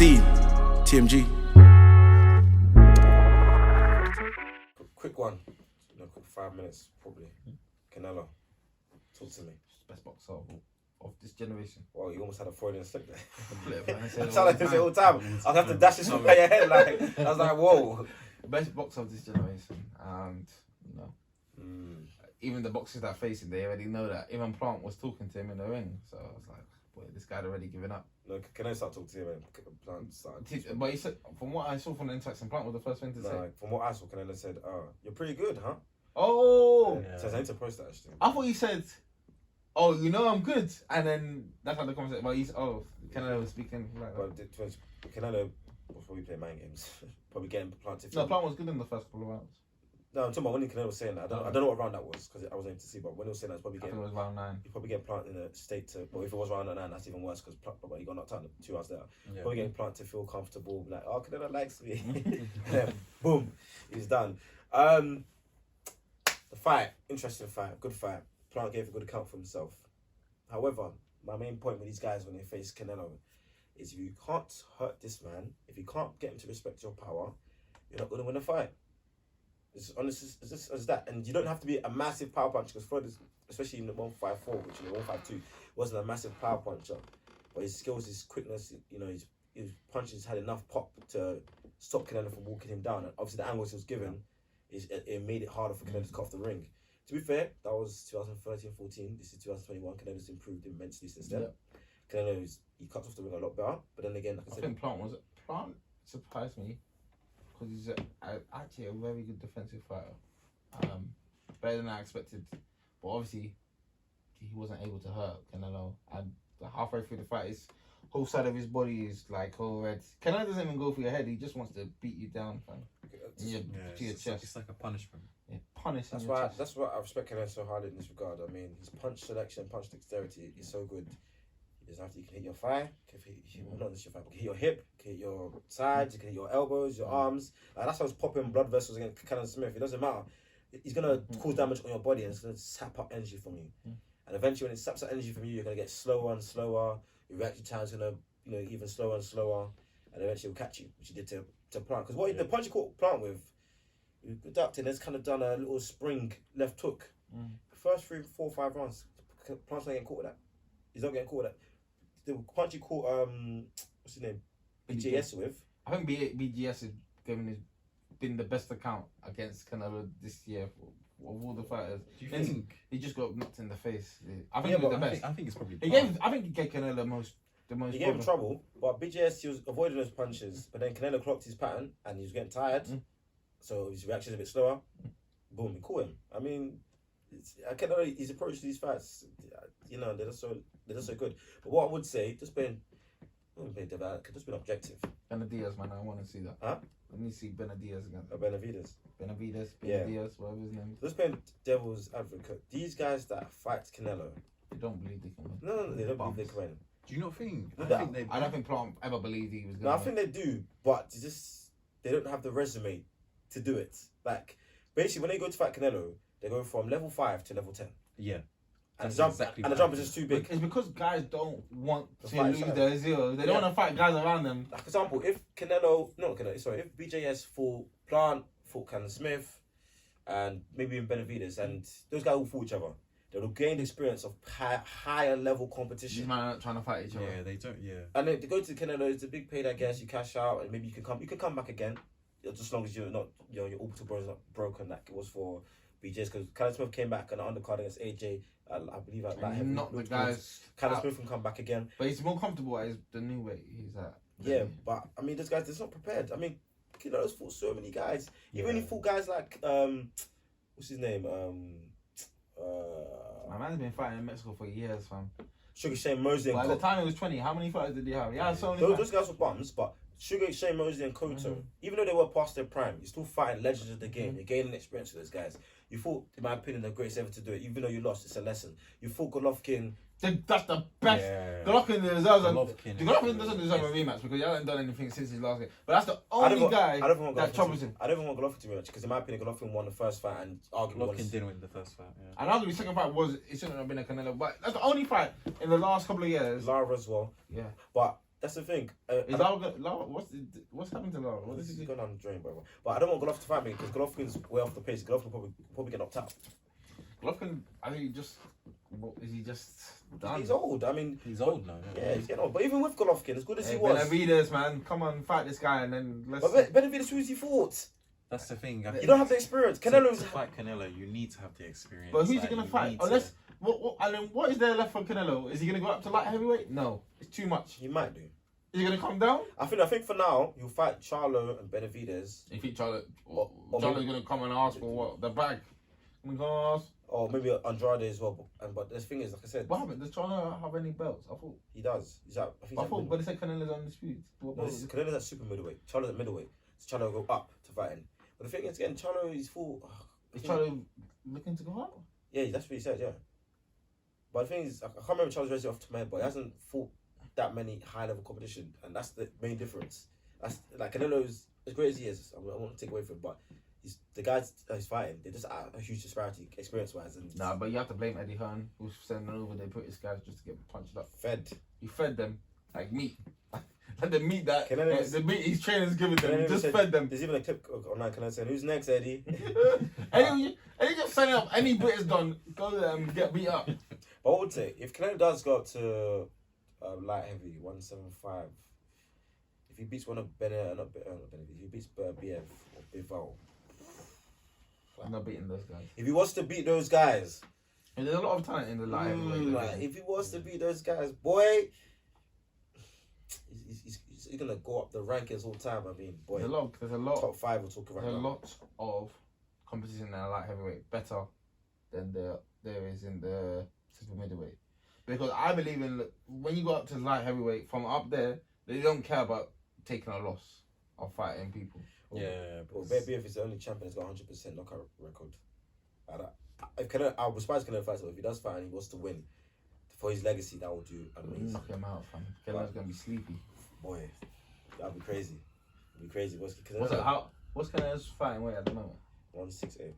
See you, TMG. Quick one. Quick 5 minutes, probably. Canelo. Talk to me. Best boxer of this generation. Well, you almost had a Freudian slip there. I say I sound like this all the time. I'll have to dash this over your head. Like, I was like, whoa. Best boxer of this generation. And, even the boxers that face him, they already know that. Even Plant was talking to him in the ring. So I was like, boy, this guy'd already given up. No, can I start talking to him and Plant started? But he said, from what I saw from the interaction, Plant was the first thing to say. From what I saw, Canelo said, you're pretty good, huh? Oh! Yeah. So I need to post that actually. I thought he said, oh, you know I'm good. And then that's how the conversation, but he's, Canelo was speaking like that. But Canelo was probably playing mind games. Probably getting Plant to No, Plant was good in the first couple of rounds. No, I'm talking about when Canelo was saying that. I don't know what round that was because I wasn't able to see. But when he was saying that, it's probably I think getting. it was round 9. You probably getting Plant in a state to. But if it was round 9, that's even worse because he got knocked out 2 hours later. Yeah. Probably getting Plant to feel comfortable, like, oh, Canelo likes me. Then, boom, he's done. The fight, interesting fight, good fight. Plant gave a good account for himself. However, my main point with these guys when they face Canelo is if you can't hurt this man, if you can't get him to respect your power, you're not going to win a fight. It's honest as that. And you don't have to be a massive power puncher because Floyd, especially in the 154, which in the 152, wasn't a massive power puncher. But his skills, his quickness, his punches had enough pop to stop Canelo from walking him down. And obviously the angles he was given, it made it harder for Canelo to cut off the ring. To be fair, that was 2013-14. This is 2021. Canelo's improved immensely since then. Yeah. Canelo, he cuts off the ring a lot better. But then again, like I think Plant surprised me because he's actually a very good defensive fighter. Better than I expected. But obviously, he wasn't able to hurt Canelo. And halfway through the fight, his whole side of his body is like all red. Canelo doesn't even go for your head. He just wants to beat you down, fam. To your chest. It's like a punishment. Yeah, punish. That's why I respect Canelo so hard in this regard. I mean, his punch selection, punch dexterity is so good. He doesn't have to. You can hit your thigh, not just your thigh, but you can hit your hip, you can hit your sides, you can hit your elbows, your arms. Like, that's how it's popping blood vessels against Canelo Smith. It doesn't matter. He's gonna cause damage on your body and it's gonna sap up energy from you. And eventually, when it saps up energy from you, you're gonna get slower and slower. Your reaction time's gonna, even slower and slower, and eventually it'll catch you, which he did to Plant. Because the punch he caught Plant with, he ducked and has kind of done a little spring left hook. First 3, 4, 5 rounds, Plant's not getting caught with that. He's not getting caught with that. The punch he caught, what's his name, BJS with. I think BGS has been the best account against Canelo this year of all the fighters. Do you think he just got knocked in the face? I think he was the best. I think it's probably. I think he gave Canelo the most. He gave him trouble, but BJS, he was avoiding those punches. But then Canelo clocked his pattern and he was getting tired, so his reaction is a bit slower. Boom, he caught him. I mean, Canelo, his approach to these fights, they're just so good. But what I would say, just being objective. Benavides, man, I want to see that. Huh? Let me see Benavides again. Benavides, whatever his name is. Just being devil's advocate. These guys that fight Canelo, they don't believe they can win. No, they don't believe they can win. Do you not think? I don't think Plant ever believed he was going to win. I think they do, but they don't have the resume to do it. Like, basically, when they go to fight Canelo, they go from level 5 to level 10. Yeah. And the jump is just too big. It's because guys don't want to lose their zero. They don't want to fight guys around them. Like, for example, if if BJS fought Plant, fought Canelo Smith, and maybe even Benavides, and those guys all fought each other, they will gain the experience of higher level competition. These men are not trying to fight each other. Yeah, they don't. Yeah. And then to go to Canelo, it's a big paid, I guess. You cash out, and maybe you can come back again, just as long as you're not, your orbital bone is not broken like it was for BJ's. Because Canelo Smith came back on the undercard against AJ. I believe not the guys. Canelo Smith can come back again, but he's more comfortable at the new weight he's at. Yeah, but I mean, those guys, they're not prepared. I mean, Canelo's fought so many guys. Even when he fought guys like what's his name? My man's been fighting in Mexico for years, fam. Sugar Shane Mosley. By the time he was 20, how many fighters did he have? Yeah, so many. Those guys were bums, but Sugar Shane Mosley and Cotto, even though they were past their prime, you're still fighting legends of the game. You're gaining experience with those guys. You fought, in my opinion, the greatest ever to do it. Even though you lost, it's a lesson. You fought Golovkin. That's the best. Yeah. Golovkin deserves Golovkin doesn't deserve a rematch because he hasn't done anything since his last game. But that's the only guy that troubles him. I don't even want Golovkin to rematch because in my opinion, Golovkin won the first fight and arguably Golovkin didn't win the first fight. Yeah. And arguably the second fight it shouldn't have been a Canelo. But that's the only fight in the last couple of years. Lara as well. Yeah. But that's the thing. Is Lara, what's happened to Lara? What This is is he going down the drain, bro. But I don't want Golovkin to fight me because Golovkin's way off the pace. Golovkin probably get knocked out. Golovkin, I think is he just done? He's old. I mean, He's old now. yeah, he's getting old. But even with Golovkin, as good as Hey, he was, Benavidez, man, come on, fight this guy and then let's. but Benavidez, who's he fought? That's the thing. You don't have the experience. Canelo's to fight Canelo, you need to have the experience. But who's like, he gonna you fight? need to- Unless and then what is there left for Canelo? Is he gonna go up to light heavyweight? No, it's too much. he might do. Is he gonna come down? I think for now he'll fight Charlo and Benavidez, You think Charlotte? Or Charlotte's maybe- gonna come and ask for what? The bag? I'm gonna ask. or maybe Andrade as well. But the thing is, like I said, What happened? Does Charlotte have any belts? I thought. he does. He's at. I think I he's thought, at but they said Canelo's undisputed. What no, belt? Canelo's at super middleweight. Charlo's at middleweight. So Charlo will go up to fighting. But the thing is, again, Charlo is full. Is Charlotte looking to go out? Yeah, that's what he said. Yeah. But the thing is, I can't remember Charlo's resume off the top of my head, but he hasn't fought that many high level competition, and that's the main difference. That's like Canelo's as great as he is. I won't take away from him, but the guys he's fighting. They're just at a huge disparity experience wise, and Nah, but you have to blame Eddie Hearn, who's sending over the British guys just to get punched up. fed. He fed them like meat. Like the meat that Canelo- the meat his trainers giving them. Canelo He just said- fed them. There's even a clip online. Canelo saying, "Who's next, Eddie?" Eddie just signing up any British don, go there and get beat up. But I would say if Canelo does go up to light heavy 175, if he beats one of Bennett, not Bennett, if he beats BF or Bivol, I'm not beating those guys. if he was to beat those guys, And there's a lot of talent in the light heavyweight division. if he was to beat those guys, boy, he's gonna go up the rankings all time. I mean, boy, There's a lot. top 5 we're talking right There's a now. lot of competition in the light heavyweight, better than there is in the super middleweight. Because I believe in when you go up to light heavyweight from up there, they don't care about taking a loss or fighting people. Yeah, Well, because- BF is the only champion that's got 100% knockout record. I was surprised Canelo fights, but if he does fight and he wants to win for his legacy, that will do amazing. Knock him out, fam. Canelo's gonna be sleepy. Boy, that'd be crazy. It'd be crazy. What's Canelo's fighting weight at the moment? 168.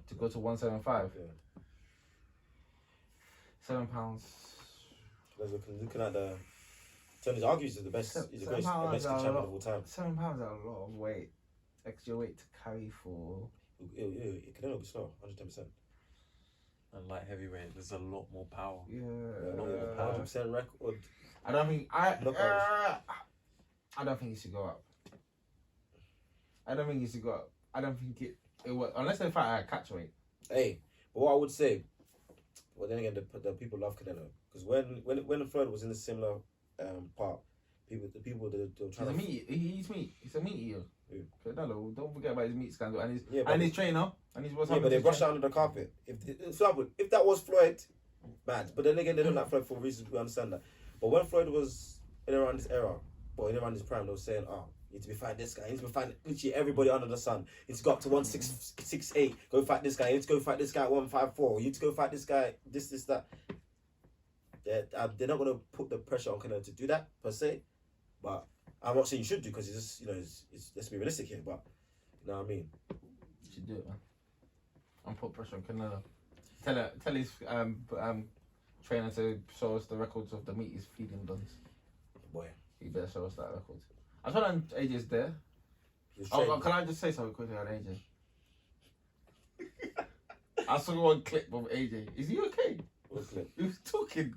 To go to 175. Yeah. £7. Because looking at the. Tony's argues he's the best. He's the greatest Mexican champion of all time. £7 is a lot of weight, extra weight to carry for. Canelo will be slow, 110%. and light heavyweight, there's a lot more power. Yeah. 100% record. I don't think I don't think he should go up. I don't think he should go up. I don't think it will, unless they fight at catch weight. Hey, but what I would say, well, then again, the people love Canelo because when Floyd was in a similar part, they were He's trying a to. meat. He eats meat. He's a meat eater. Who? Canelo. Don't forget about his meat scandal and his Yeah, but his trainer and his what's Yeah, but they brushed it under the carpet. If that was Floyd, bad. But then again, they don't like Floyd for reasons we understand that. But when Floyd was in around this era, or in around his prime, they were saying, "Oh, you need to be fighting this guy. You need to be fighting literally everybody under the sun. You need to go up to 168. Go fight this guy. You need to go fight this guy at 154. You need to go fight this guy. This, that." They're not gonna put the pressure on Canelo to do that per se, but I'm not saying you should do because it's just let's be realistic here. But you know what I mean. You should do it, man. And put pressure on Canelo. Tell his trainer to show us the records of the meat he's feeding Duns. Boy, He better show us that record. I thought AJ's there. he was Oh, trained. can I just say something quickly on AJ? I saw one clip of AJ. Is he okay? What clip? He was talking.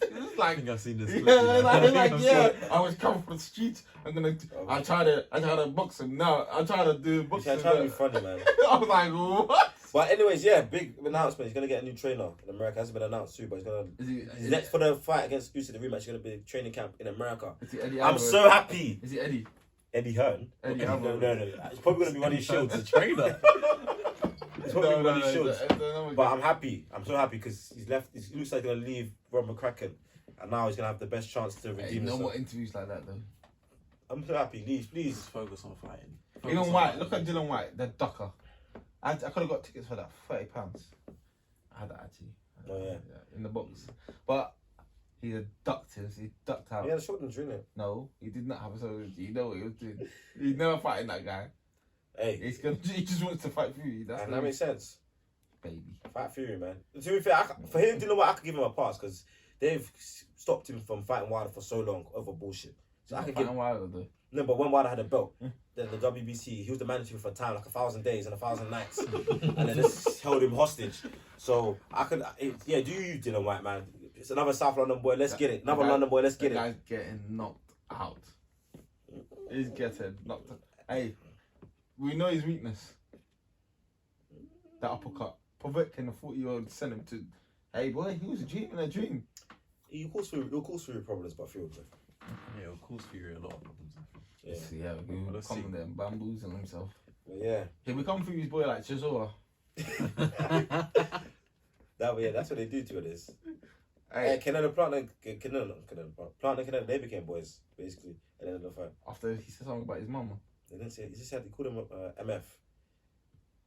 It was I like, think I've seen this. yeah, clip, you know. like I've yeah. seen it. I was coming from the streets. I try to box him. No, I try to do He's boxing. trying to be funny, man. I was like, what? But anyways, yeah, big announcement. He's gonna get a new trainer in America. Hasn't been announced too, but he's gonna. Is Next for the fight against Usyk, the rematch, is gonna be training camp in America. Is it Eddie I'm Alvarez? so happy. Is it Eddie? Eddie Hearn. Eddie no, Alvarez. no. It's probably gonna be one of his shields. The trainer. It's probably one of his shields. No, But I'm happy. I'm so happy because he's left. It looks like he's gonna leave Rob McCracken, and now he's gonna have the best chance to Hey, redeem no himself. more interviews like that though. I'm so happy. Leave, please. Just focus on fighting. Dylan White, look at Dylan White, the ducker. I could have got tickets for that, £30. I had that actually. Oh, yeah. In the box. But he ducked out. He had a short and it. No, he did not have a soldier. You know what he was doing. He's never fighting that guy. Hey, He just wants to fight Fury. That's and that makes sense. baby. Fight Fury, man. To be fair, for him, Dylan White, I could give him a pass because they've stopped him from fighting Wilder for so long over bullshit. So I could Fighting get Wilder though. no, but when Wilder had a belt, then the WBC, he was the manager for a time, like 1,000 days and 1,000 nights, and they just held him hostage. So I could, do you, Dylan White, man? It's another South London boy. Let's get it. Another London boy. Let's get it. Guy's getting knocked out. He's getting knocked out. Hey, we know his weakness. That uppercut. Provoking a 40-year-old sent him to. Hey boy, he was dreaming a dream. He'll cause Fury problems, but Fury. Yeah, it'll cause Fury a lot of problems. Yeah. He'll come there and bamboozle himself. But yeah. He'll become Fury's boy like Chisora. That's what they do to it. Hey, Canelo, Plant and Canelo, they became boys basically at the end of the fight. after he said something about his mama. They didn't say. He just said he called him MF.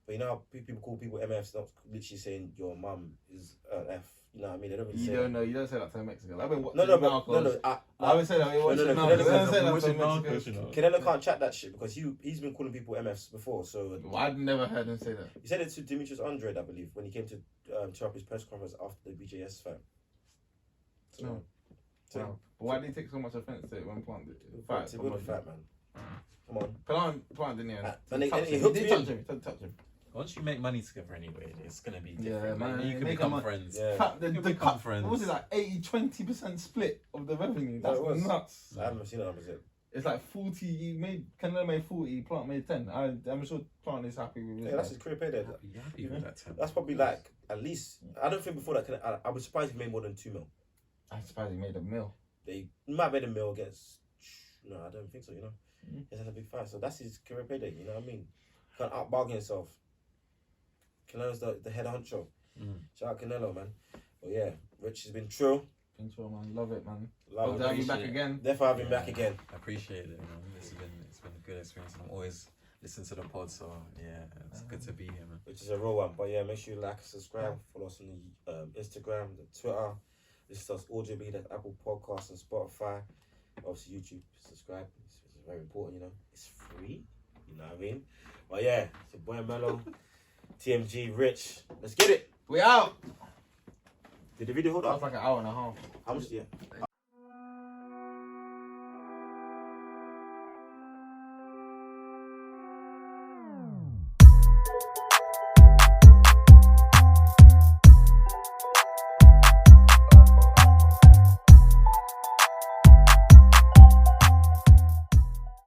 But you know how people call people MFs, not literally saying your mum is F. You know what I mean? They don't really You say don't that. know. You don't say that to a Mexican. I've been watching No. Narcos. I would say that. no, Don't say that to a Mexican. Canelo can't chat that shit because he's been calling people MFs before. So Well, I've never heard him say that. he said it to Demetrius Andrade, I believe, when he came to tear up his press conference after the BJS fight. So, No. so Wow. But why did he take so much offense to it when Plant did it's a good fight, man. Come on. Plant didn't even. And he touch him. He hooked did me touch in. him. He touch him. Once you make money together anyway, it's gonna be Yeah, different. man, You can make become money. friends. Yeah. The You become cut, friends. what was it like 80-20% split of the revenue? Yeah, That's it was. nuts. I haven't seen the numbers yet. It's like 40. Canelo made 40. Plant made 10. I'm sure Plant is happy with it. Yeah, that's his career payday. Be happy with that 10. That's probably like at least. I don't think before that. I was surprised he made more than 2 mil. I'm surprised he made a meal. He might have made a mil against. No, I don't think so. You know, Mm. he's had a big fight, so that's his career payday. You know what I mean? Can't outbargain himself. Canelo's the head honcho. Shout out Canelo, man. But yeah, Rich has been true. Thanks, man. Love it, man. Love Hope him. to have you back Appreciate it. again. Therefore, having him back again. I appreciate it, man. It's been a good experience, and I'm always listening to the pod. So yeah, it's good to be here, man. Which is a real one. But yeah, make sure you like, subscribe, follow us on the Instagram, the Twitter. Listen to us audibly, that's Apple Podcasts and Spotify. Obviously YouTube, subscribe. It's very important, you know. It's free. You know what I mean? But yeah, it's your boy Mello, TMG, Rich. Let's get it. We out. Did the video hold That was up? like an hour and a half. How much? Yeah.